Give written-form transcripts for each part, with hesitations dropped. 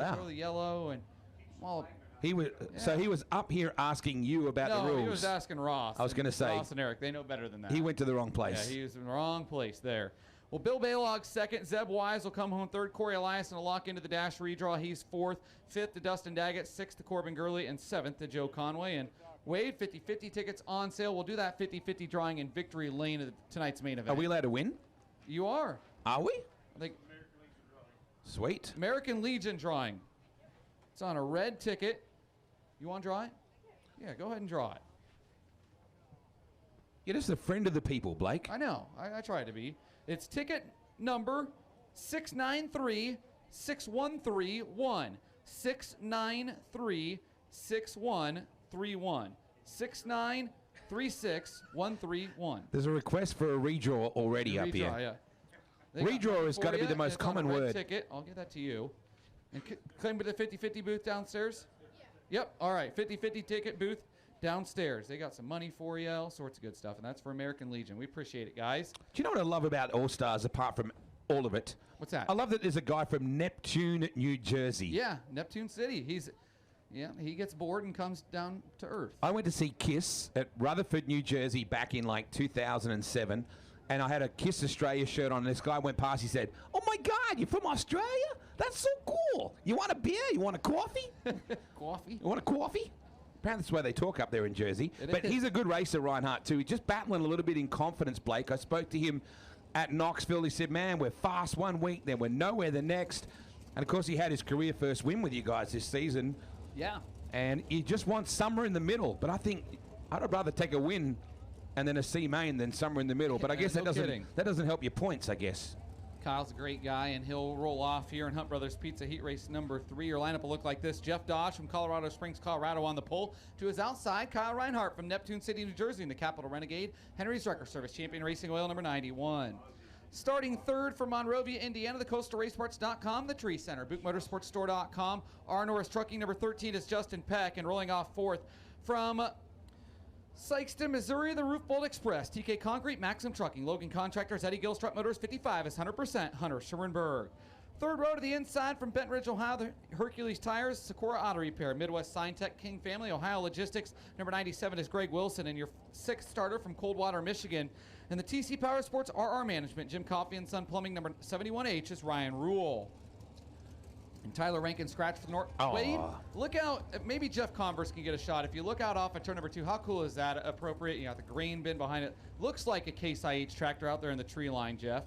Throw the yellow and, well... He was so he was up here asking you about the rules. No, he was asking Ross. I was going to say Ross and Eric, they know better than that. He went to the wrong place. Yeah, he was in the wrong place there. Well, Bill Baylog's second. Zeb Wise will come home third. Corey Elias will lock into the dash redraw. He's fourth. Fifth to Dustin Daggett. Sixth to Corbin Gurley. And seventh to Joe Conway. And Wade, 50-50 tickets on sale. We'll do that 50-50 drawing in Victory Lane of tonight's main event. Are we allowed to win? You are. Are we? I think. Sweet. American Legion drawing. It's on a red ticket. You want to draw it? Yeah, go ahead and draw it. You're just a friend of the people, Blake. I know. I try to be. It's ticket number 693-6131. 693-6131. 6936131. There's a request for a redraw already up here. Yeah. Redraw has got to be the most common word. Ticket. I'll give that to you. And claim to the 50-50 booth downstairs? Yep. All right. 50-50 ticket booth downstairs. They got some money for you, all sorts of good stuff, and that's for American Legion. We appreciate it, guys. Do you know what I love about All-Stars apart from all of it? What's that? I love that there's a guy from Neptune, New Jersey. Yeah, Neptune City. He gets bored and comes down to earth. I went to see Kiss at Rutherford, New Jersey back in like 2007. And I had a Kiss Australia shirt on, and this guy went past. He said, "Oh my God, you're from Australia? That's so cool. You want a beer? You want a coffee? Coffee? You want a coffee?" Apparently that's the way they talk up there in Jersey. But he's a good racer, Reinhardt, too. He's just battling a little bit in confidence, Blake. I spoke to him at Knoxville. He said, "Man, we're fast one week, then we're nowhere the next." And, of course, he had his career first win with you guys this season. Yeah. And he just wants somewhere in the middle. But I think I'd rather take a win and then a C main than somewhere in the middle. But I guess that doesn't help your points, I guess. Kyle's a great guy, and he'll roll off here in Hunt Brothers Pizza Heat Race number 3. Your lineup will look like this. Jeff Dodge from Colorado Springs, Colorado on the pole. To his outside, Kyle Reinhardt from Neptune City, New Jersey in the Capital Renegade. Henry's Wrecker Service Champion Racing Oil number 91. Starting third from Monrovia, Indiana, the CoastalRaceParts.com, the Tree Center, BuickMotorsportsStore.com. R. Norris Trucking number 13 is Justin Peck, and rolling off fourth from Sykeston, Missouri, the Roof Bolt Express, TK Concrete, Maxim Trucking, Logan Contractors, Eddie Gilstrap Motors, 55 is 100%, Hunter Schurenberg. Third row to the inside from Benton Ridge, Ohio, the Hercules Tires, Socorro Auto Repair, Midwest Sign Tech, King Family, Ohio Logistics, number 97 is Greg Wilson, and your sixth starter from Coldwater, Michigan. And the TC Power Sports RR Management, Jim Coffey and Son Plumbing, number 71H is Ryan Rule. And Tyler Rankin scratch for the North. Wade, look out. Maybe Jeff Converse can get a shot. If you look out off of turn number 2, how cool is that? Appropriate. You got the grain bin behind it. Looks like a Case IH tractor out there in the tree line, Jeff.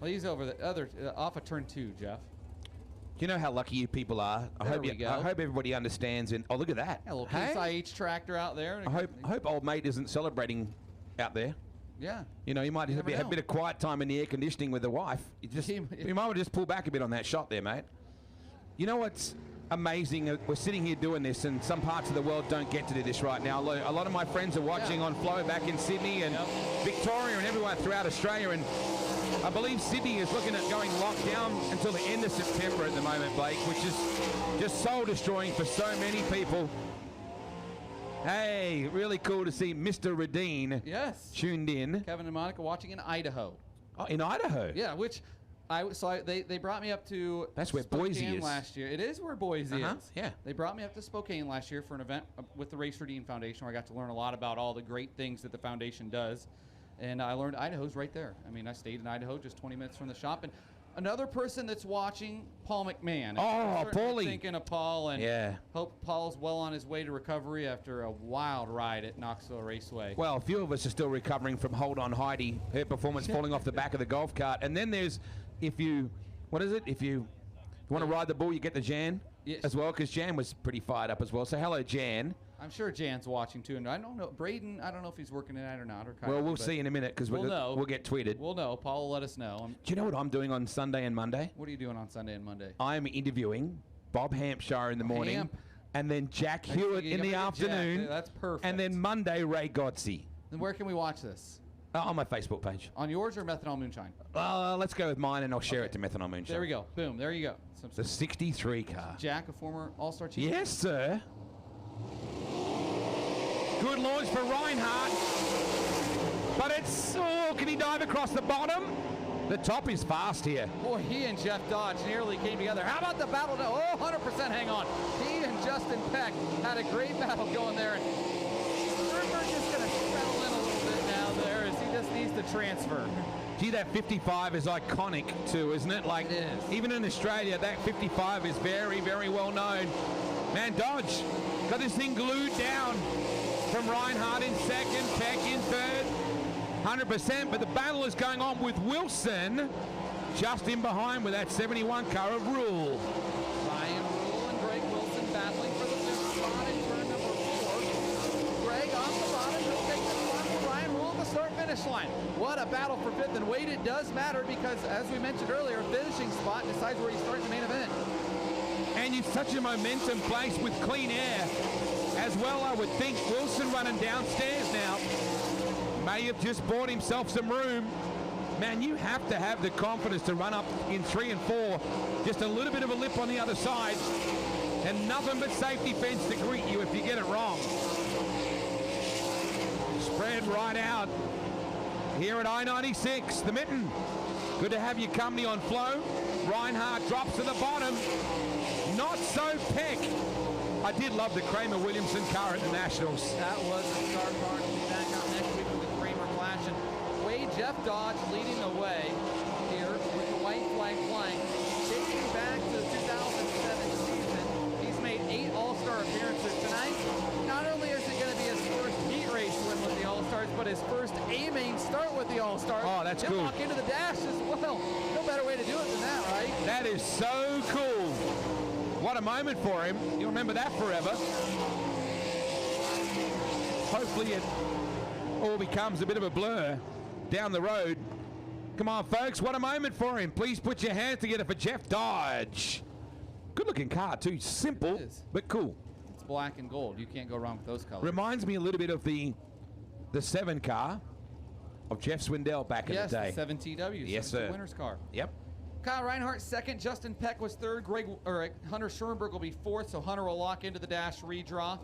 Well, he's over the other off of turn 2, Jeff. Do you know how lucky you people are? I hope everybody understands. And look at that. Yeah, a little Case IH tractor out there. I hope old mate isn't celebrating out there. Yeah. You know, you might have a bit of quiet time in the air conditioning with the wife. You might want to just pull back a bit on that shot there, mate. You know what's amazing? We're sitting here doing this, and some parts of the world don't get to do this right now. A lot of my friends are watching on Flow back in Sydney and Victoria and everywhere throughout Australia. And I believe Sydney is looking at going locked down until the end of September at the moment, Blake, which is just soul destroying for so many people. Hey, really cool to see Mr. Radine tuned in. Kevin and Monica watching in Idaho. Oh, in Idaho? Yeah, which... they brought me up to that's where Spokane Boise is last year. It is where Boise is. Yeah. They brought me up to Spokane last year for an event with the Race for Dean Foundation where I got to learn a lot about all the great things that the foundation does. And I learned Idaho's right there. I mean, I stayed in Idaho just 20 minutes from the shop. And another person that's watching, Paul McMahon. Oh, Paulie. Thinking of Paul, and hope Paul's well on his way to recovery after a wild ride at Knoxville Raceway. Well, a few of us are still recovering from Hold On Heidi, her performance falling off the back of the golf cart. And then there's, if you want to ride the bull, you get the Jan as well, because Jan was pretty fired up as well. So hello, Jan. I'm sure Jan's watching too, and I don't know Braden. I don't know if he's working tonight or not. Well, we'll see in a minute because we'll get tweeted. We'll know. Paul will let us know. Do you know what I'm doing on Sunday and Monday? What are you doing on Sunday and Monday? I'm interviewing Bob Hampshire in the morning, and then Jack Hewitt in the afternoon. That's perfect. And then Monday, Ray Godsey. Then where can we watch this? On my Facebook page. On yours or Methanol Moonshine? Let's go with mine, and I'll share it to Methanol Moonshine. There we go. Boom. There you go. The 63 car. Jack, a former All-Star champion? Yes, sir. Good launch for Reinhardt. But can he dive across the bottom? The top is fast here. Boy, he and Jeff Dodge nearly came together. How about the battle? Oh, 100% hang on. He and Justin Peck had a great battle going there. And Sternberg just going to settle in a little bit now there as he just needs to transfer. Gee, that 55 is iconic too, isn't it? Like, it is. Even in Australia, that 55 is very, very well known. Man, Dodge got this thing glued down from Reinhardt in second, Peck in third, 100%. But the battle is going on with Wilson just in behind with that 71 car of Rule. Ryan Rule and Greg Wilson battling for the fifth spot in turn number 4. Greg on the bottom, he'll take the spot for Ryan Rule at the start-finish line. What a battle for fifth, and Wade, it does matter because, as we mentioned earlier, finishing spot decides where you start in the main event. And it's such a momentum place with clean air as well, I would think. Wilson running downstairs now. May have just bought himself some room. Man, you have to have the confidence to run up in 3 and 4. Just a little bit of a lip on the other side. And nothing but safety fence to greet you if you get it wrong. Spread right out here at I-96. The Mitten. Good to have your company on Flow. Reinhardt drops to the bottom. Not so Peck. I did love the Kramer-Williamson car at the Nationals. That was a star car to be back out next week with the Kramer Clash. And Wade, Jeff Dodge leading the way here with the white flag flying. Dating back to the 2007 season, he's made 8 All-Star appearances tonight. Not only is it going to be his first heat race win with the All-Stars, but his first A-main start with the All-Stars. Oh, that's cool. cool. Walk into the dash as well. No better way to do it than that, right? That is so cool. What a moment for him. You'll remember that forever. Hopefully it all becomes a bit of a blur down the road. Come on, folks. What a moment for him. Please put your hands together for Jeff Dodge. Good-looking car, too. Simple, but cool. It's black and gold. You can't go wrong with those colors. Reminds me a little bit of the 7 car of Jeff Swindell back in the day. Yes, the 7TW. Yes, sir. Winner's car. Yep. Kyle Reinhardt second, Justin Peck was third, Hunter Schoenberg will be fourth, so Hunter will lock into the dash redraw.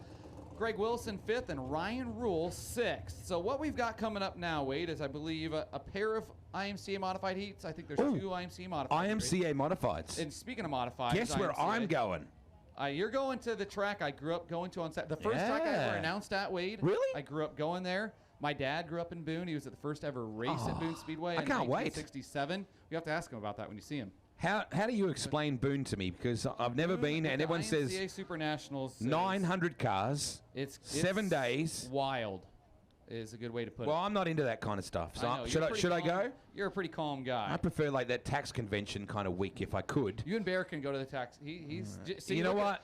Greg Wilson fifth, and Ryan Rule sixth. So what we've got coming up now, Wade, is I believe a pair of IMCA modified heats. I think there's 2 IMCA modified. IMCA modifieds. And speaking of modified, guess where I'm going? You're going to the track I grew up going to on Saturday. The first track I ever announced at, Wade. Really? I grew up going there. My dad grew up in Boone. He was at the first ever race at Boone Speedway in 1967. You have to ask him about that when you see him. How do you explain Boone to me? Because I've never been, and everyone says IMCA Super Nationals. 900 cars, it's 7 days. Wild is a good way to put it. Well, I'm not into that kind of stuff. So should I go? You're a pretty calm guy. I prefer like that tax convention kind of week if I could. You and Bear can go to the tax. You know what?